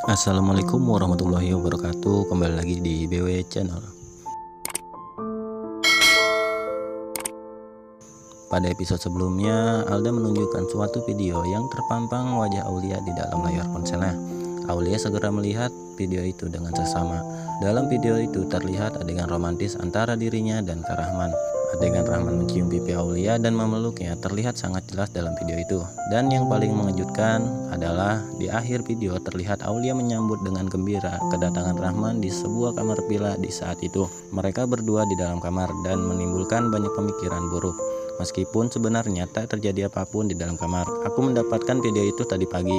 Assalamualaikum warahmatullahi wabarakatuh. Kembali lagi di BW Channel. Pada episode sebelumnya, Alda menunjukkan suatu video yang terpampang wajah Aulia di dalam layar ponselnya. Aulia segera melihat video itu dengan seksama. Dalam video itu terlihat adegan romantis antara dirinya dan Kak Rahman. Adegan Rahman mencium pipi Aulia dan memeluknya terlihat sangat jelas dalam video itu. Dan yang paling mengejutkan adalah di akhir video terlihat Aulia menyambut dengan gembira kedatangan Rahman di sebuah kamar villa di saat itu. Mereka berdua di dalam kamar dan menimbulkan banyak pemikiran buruk. Meskipun sebenarnya tak terjadi apapun di dalam kamar. Aku mendapatkan video itu tadi pagi.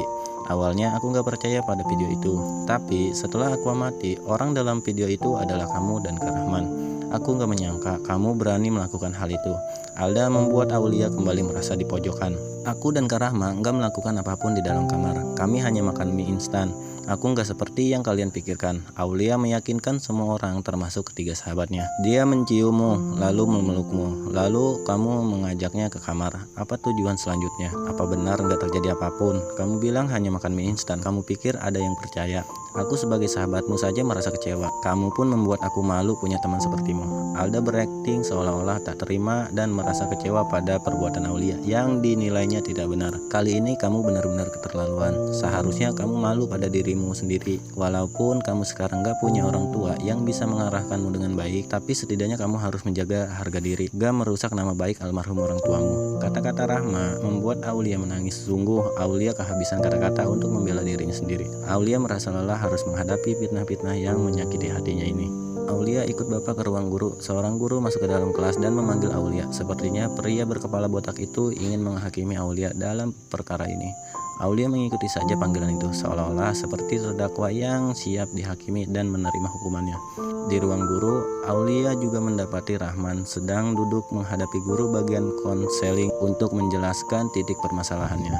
Awalnya aku gak percaya pada video itu. Tapi setelah aku amati, orang dalam video itu adalah kamu dan Kak Rahman. Aku gak menyangka kamu berani melakukan hal itu. Alda membuat Aulia kembali merasa di pojokan. Aku dan Kak Rahma gak melakukan apapun di dalam kamar. Kami hanya makan mie instan. Aku gak seperti yang kalian pikirkan. Aulia meyakinkan semua orang termasuk ketiga sahabatnya. Dia menciummu, lalu memelukmu, lalu kamu mengajaknya ke kamar. Apa tujuan selanjutnya? Apa benar gak terjadi apapun? Kamu bilang hanya makan mie instan. Kamu pikir ada yang percaya? Aku sebagai sahabatmu saja merasa kecewa. Kamu pun membuat aku malu punya teman sepertimu. Alda berakting seolah-olah tak terima dan merasa kecewa pada perbuatan Aulia yang dinilainya tidak benar. Kali ini kamu benar-benar keterlaluan. Seharusnya kamu malu pada dirimu sendiri. Walaupun kamu sekarang gak punya orang tua yang bisa mengarahkanmu dengan baik, tapi setidaknya kamu harus menjaga harga diri, gak merusak nama baik almarhum orang tuamu. Kata-kata Rahma membuat Aulia menangis. Sungguh Aulia kehabisan kata-kata untuk membela dirinya sendiri. Aulia merasa lelah harus menghadapi fitnah-fitnah yang menyakiti hatinya ini. Aulia ikut bapak ke ruang guru. Seorang guru masuk ke dalam kelas dan memanggil Aulia. Sepertinya pria berkepala botak itu ingin menghakimi Aulia dalam perkara ini. Aulia mengikuti saja panggilan itu, seolah-olah seperti terdakwa yang siap dihakimi dan menerima hukumannya. Di ruang guru, Aulia juga mendapati Rahman sedang duduk menghadapi guru bagian konseling untuk menjelaskan titik permasalahannya.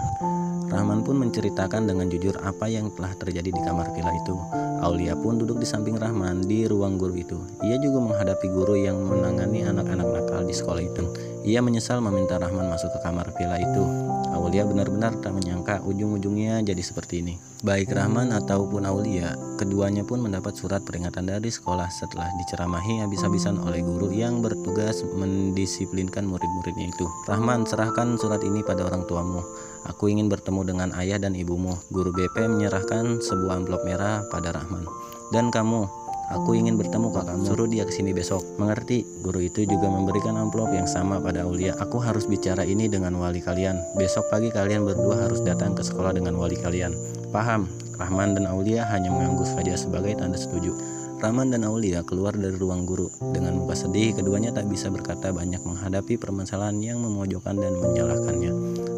Rahman pun menceritakan dengan jujur apa yang telah terjadi di kamar villa itu. Aulia pun duduk di samping Rahman di ruang guru itu. Ia juga menghadapi guru yang menangani anak-anak nakal di sekolah itu. Ia menyesal meminta Rahman masuk ke kamar villa itu. Aulia benar-benar tak menyangka ujung-ujungnya jadi seperti ini. Baik Rahman ataupun Aulia, keduanya pun mendapat surat peringatan dari sekolah setelah diceramahi habis-habisan oleh guru yang bertugas mendisiplinkan murid-muridnya itu. Rahman, serahkan surat ini pada orang tuamu. Aku ingin bertemu dengan ayah dan ibumu. Guru BP menyerahkan sebuah amplop merah pada Rahman. Dan kamu, aku ingin bertemu kakakmu. Suruh dia kesini besok. Mengerti? Guru itu juga memberikan amplop yang sama pada Aulia. Aku harus bicara ini dengan wali kalian. Besok pagi kalian berdua harus datang ke sekolah dengan wali kalian. Paham? Rahman dan Aulia hanya mengangguk saja sebagai tanda setuju. Rahman dan Aulia keluar dari ruang guru. Dengan muka sedih, keduanya tak bisa berkata banyak menghadapi permasalahan yang memojokkan dan menyalahkannya.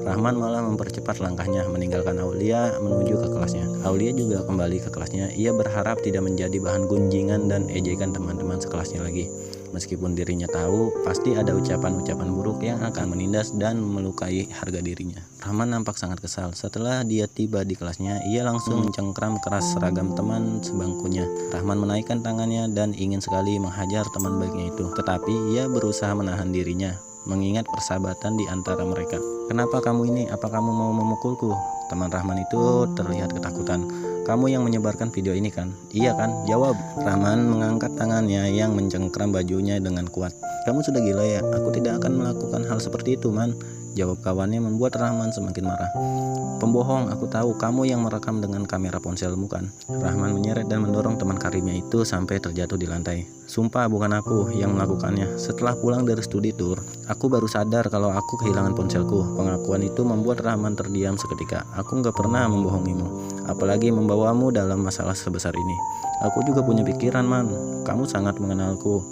Rahman malah mempercepat langkahnya meninggalkan Aulia menuju ke kelasnya. Aulia juga kembali ke kelasnya. Ia berharap tidak menjadi bahan gunjingan dan ejekan teman-teman sekelasnya lagi. Meskipun dirinya tahu pasti ada ucapan-ucapan buruk yang akan menindas dan melukai harga dirinya. Rahman nampak sangat kesal. Setelah dia tiba di kelasnya, ia langsung mencengkram keras seragam teman sebangkunya. Rahman menaikkan tangannya dan ingin sekali menghajar teman baiknya itu. Tetapi ia berusaha menahan dirinya, mengingat persahabatan di antara mereka. Kenapa kamu ini? Apa kamu mau memukulku? Teman Rahman itu terlihat ketakutan. Kamu yang menyebarkan video ini kan? Iya kan? Jawab. Rahman mengangkat tangannya yang mencengkram bajunya dengan kuat. Kamu sudah gila ya? Aku tidak akan melakukan hal seperti itu, Man. Jawab kawannya membuat Rahman semakin marah. Pembohong, aku tahu kamu yang merekam dengan kamera ponselmu kan? Rahman menyeret dan mendorong teman karibnya itu sampai terjatuh di lantai. Sumpah bukan aku yang melakukannya. Setelah pulang dari studi tour, aku baru sadar kalau aku kehilangan ponselku. Pengakuan itu membuat Rahman terdiam seketika. Aku gak pernah membohongimu, apalagi membawamu dalam masalah sebesar ini. Aku juga punya pikiran, Man. Kamu sangat mengenalku.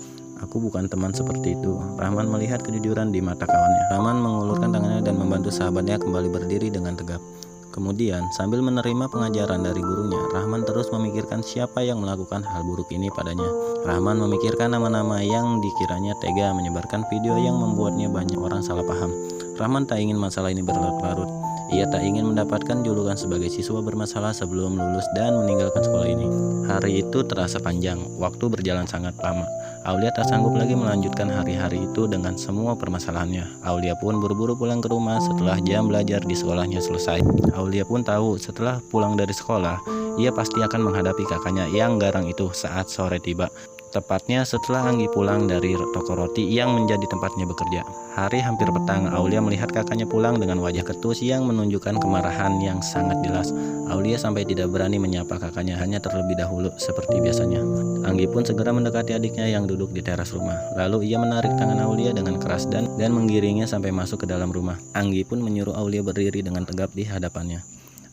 Aku bukan teman seperti itu. Rahman melihat kejujuran di mata kawannya. Rahman mengulurkan tangannya dan membantu sahabatnya kembali berdiri dengan tegap. Kemudian, sambil menerima pengajaran dari gurunya, Rahman terus memikirkan siapa yang melakukan hal buruk ini padanya. Rahman memikirkan nama-nama yang dikiranya tega menyebarkan video yang membuatnya banyak orang salah paham. Rahman tak ingin masalah ini berlarut-larut. Ia tak ingin mendapatkan julukan sebagai siswa bermasalah sebelum lulus dan meninggalkan sekolah ini. Hari itu terasa panjang, waktu berjalan sangat lama. Aulia tak sanggup lagi melanjutkan hari-hari itu dengan semua permasalahannya. Aulia pun buru-buru pulang ke rumah setelah jam belajar di sekolahnya selesai. Aulia pun tahu setelah pulang dari sekolah, ia pasti akan menghadapi kakaknya yang garang itu saat sore tiba. Tepatnya setelah Anggi pulang dari toko roti yang menjadi tempatnya bekerja. Hari hampir petang, Aulia melihat kakaknya pulang dengan wajah ketus yang menunjukkan kemarahan yang sangat jelas. Aulia sampai tidak berani menyapa kakaknya, hanya terlebih dahulu seperti biasanya. Anggi pun segera mendekati adiknya yang duduk di teras rumah. Lalu ia menarik tangan Aulia dengan keras dan menggiringnya sampai masuk ke dalam rumah. Anggi pun menyuruh Aulia berdiri dengan tegap di hadapannya.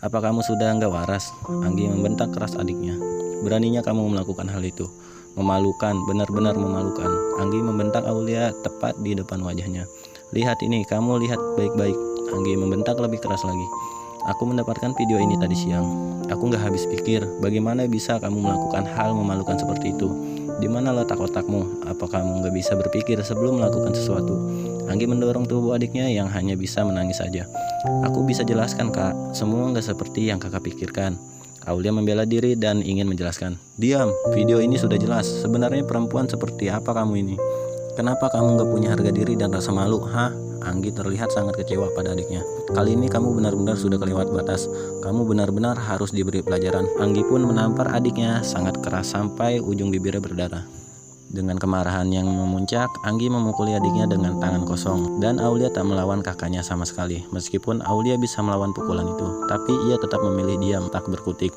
"Apa kamu sudah enggak waras?" Anggi membentak keras adiknya. "Beraninya kamu melakukan hal itu. Memalukan, benar-benar memalukan." Anggi membentak Aulia tepat di depan wajahnya. "Lihat ini, kamu lihat baik-baik." Anggi membentak lebih keras lagi. "Aku mendapatkan video ini tadi siang. Aku gak habis pikir, bagaimana bisa kamu melakukan hal memalukan seperti itu? Di mana letak otakmu? Apa kamu gak bisa berpikir sebelum melakukan sesuatu?" Anggi mendorong tubuh adiknya yang hanya bisa menangis saja. "Aku bisa jelaskan, Kak. Semua gak seperti yang kakak pikirkan." Aulia membela diri dan ingin menjelaskan. "Diam, video ini sudah jelas. Sebenarnya perempuan seperti apa kamu ini? Kenapa kamu gak punya harga diri dan rasa malu, hah?" Anggi terlihat sangat kecewa pada adiknya. "Kali ini kamu benar-benar sudah kelewat batas. Kamu benar-benar harus diberi pelajaran." Anggi pun menampar adiknya sangat keras sampai ujung bibirnya berdarah. Dengan kemarahan yang memuncak, Anggi memukuli adiknya dengan tangan kosong, dan Aulia tak melawan kakaknya sama sekali. Meskipun Aulia bisa melawan pukulan itu, tapi ia tetap memilih diam, tak berkutik.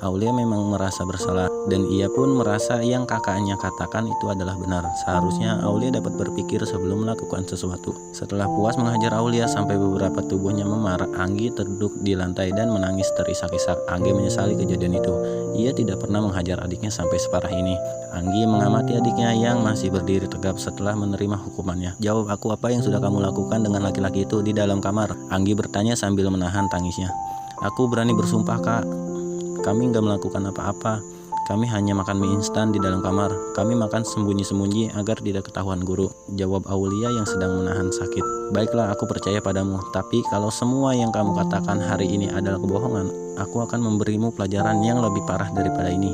Aulia memang merasa bersalah, dan ia pun merasa yang kakaknya katakan itu adalah benar. Seharusnya Aulia dapat berpikir sebelum melakukan sesuatu. Setelah puas menghajar Aulia sampai beberapa tubuhnya memar, Anggi terduduk di lantai dan menangis terisak-isak. Anggi menyesali kejadian itu. Ia tidak pernah menghajar adiknya sampai separah ini. Anggi mengamati adiknya yang masih berdiri tegap setelah menerima hukumannya. "Jawab aku, apa yang sudah kamu lakukan dengan laki-laki itu di dalam kamar?" Anggi bertanya sambil menahan tangisnya. "Aku berani bersumpah, Kak. Kami gak melakukan apa-apa. Kami hanya makan mie instan di dalam kamar. Kami makan sembunyi-sembunyi agar tidak ketahuan guru," jawab Aulia yang sedang menahan sakit. "Baiklah, aku percaya padamu. Tapi kalau semua yang kamu katakan hari ini adalah kebohongan, aku akan memberimu pelajaran yang lebih parah daripada ini.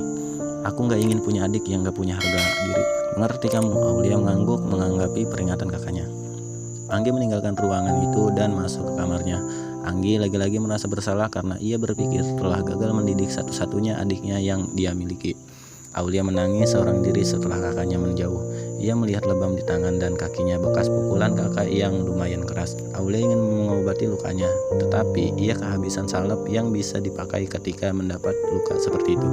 Aku gak ingin punya adik yang gak punya harga diri. Mengerti kamu?" Aulia mengangguk menanggapi peringatan kakaknya. Anggi meninggalkan ruangan itu dan masuk ke kamarnya. Anggi lagi-lagi merasa bersalah karena ia berpikir telah gagal mendidik satu-satunya adiknya yang dia miliki. Aulia menangis seorang diri setelah kakaknya menjauh. Ia melihat lebam di tangan dan kakinya bekas pukulan kakak yang lumayan keras. Aulia ingin mengobati lukanya, tetapi ia kehabisan salep yang bisa dipakai ketika mendapat luka seperti itu.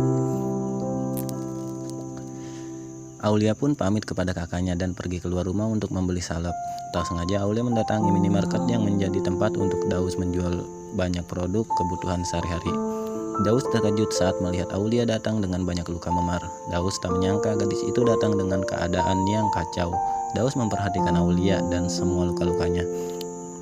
Aulia pun pamit kepada kakaknya dan pergi keluar rumah untuk membeli salep. Tak sengaja Aulia mendatangi minimarket yang menjadi tempat untuk Daus menjual banyak produk kebutuhan sehari-hari. Daus terkejut saat melihat Aulia datang dengan banyak luka memar. Daus tak menyangka gadis itu datang dengan keadaan yang kacau. Daus memperhatikan Aulia dan semua luka-lukanya.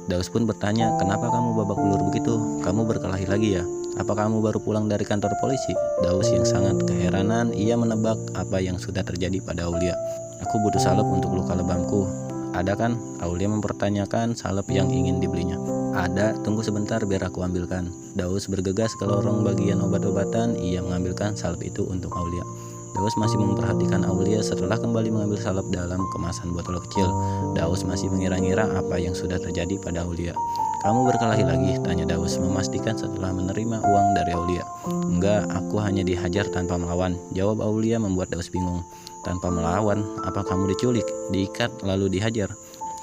Daus pun bertanya, "Kenapa kamu babak belur begitu? Kamu berkelahi lagi ya? Apa kamu baru pulang dari kantor polisi?" Daus yang sangat keheranan, ia menebak apa yang sudah terjadi pada Aulia. "Aku butuh salep untuk luka lebamku. Ada kan?" Aulia mempertanyakan salep yang ingin dibelinya. "Ada, tunggu sebentar biar aku ambilkan." Daus bergegas ke lorong bagian obat-obatan. Ia mengambilkan salep itu untuk Aulia. Daus masih memperhatikan Aulia setelah kembali mengambil salep dalam kemasan botol kecil. Daus masih mengira-ngira apa yang sudah terjadi pada Aulia. "Kamu berkelahi lagi?" tanya Daus, memastikan setelah menerima uang dari Aulia. "Enggak, aku hanya dihajar tanpa melawan," jawab Aulia membuat Daus bingung. "Tanpa melawan? Apa kamu diculik, diikat, lalu dihajar?"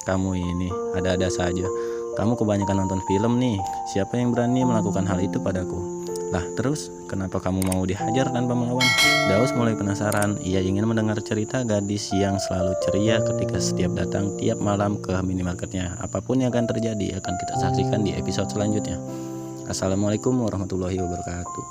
"Kamu ini ada-ada saja. Kamu kebanyakan nonton film nih. Siapa yang berani melakukan hal itu padaku?" "Lah terus, kenapa kamu mau dihajar tanpa melawan?" Daus mulai penasaran. Ia ingin mendengar cerita gadis yang selalu ceria ketika setiap datang tiap malam ke minimarketnya. Apapun yang akan terjadi akan kita saksikan di episode selanjutnya. Assalamualaikum warahmatullahi wabarakatuh.